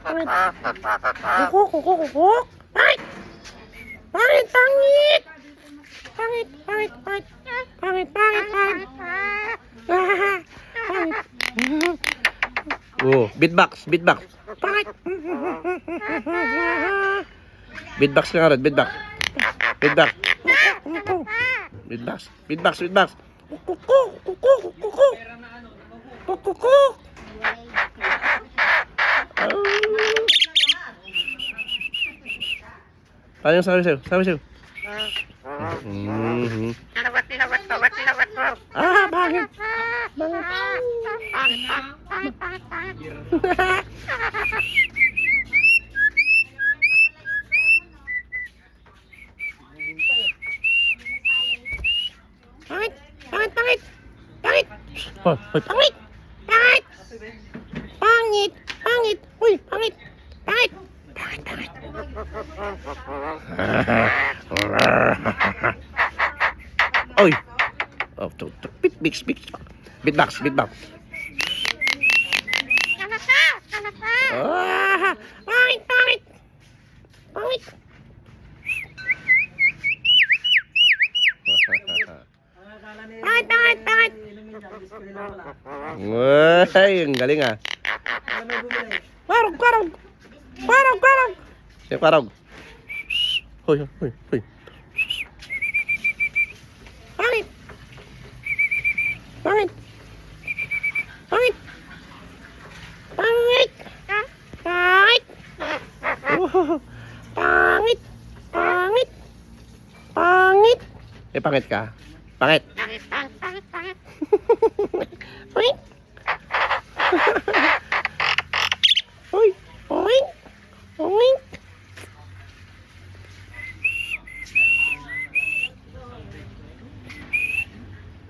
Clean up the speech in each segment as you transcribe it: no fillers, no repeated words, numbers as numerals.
pangit. Kukuk, kukuk, kukuk. Pangit. Pangit, pangit. Pangit, pangit, pangit. Pangit, pangit, pangit. Pangit. Oh, beatbox, beatbox. Pangit. Beatbox ka nga rin, beatbox. Beatbox. Beatbox, beatbox, beatbox. Kukuk, kukuk, kukuk. Kukuk. Paano yung sabi sa'yo? Sabi sa'yo. Pangit. Pangit. Pangit, pangit. Pangit. Oh, oh. Pangit. Pangit. Pangit. Pangit. Uy, pangit. Pangit. Pangit, pangit. Oy. Oh, beatbox, beatbox. Beatbox, beatbox. Pangit, pangit. Pangit. Pangit, pangit, pangit. Ay, ang galing ah. Kwarog, kwarog. Kwarog, kwarog. Yung karog. Hoy, hoy, hoy. Pangit. Pangit. Pangit. Pangit. Pangit. Pangit. Pangit. Pangit. Eh, pangit ka. Pangit. Pangit. Pangit. Uy. Oink. Oink.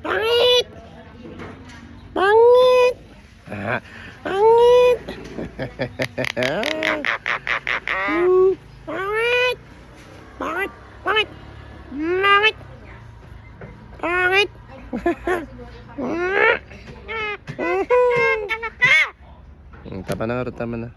Pangit. Pangit. Ah. Pangit. Pangit. Pangit. Pangit. Pangit. Pangit. Tama na nga, tama na.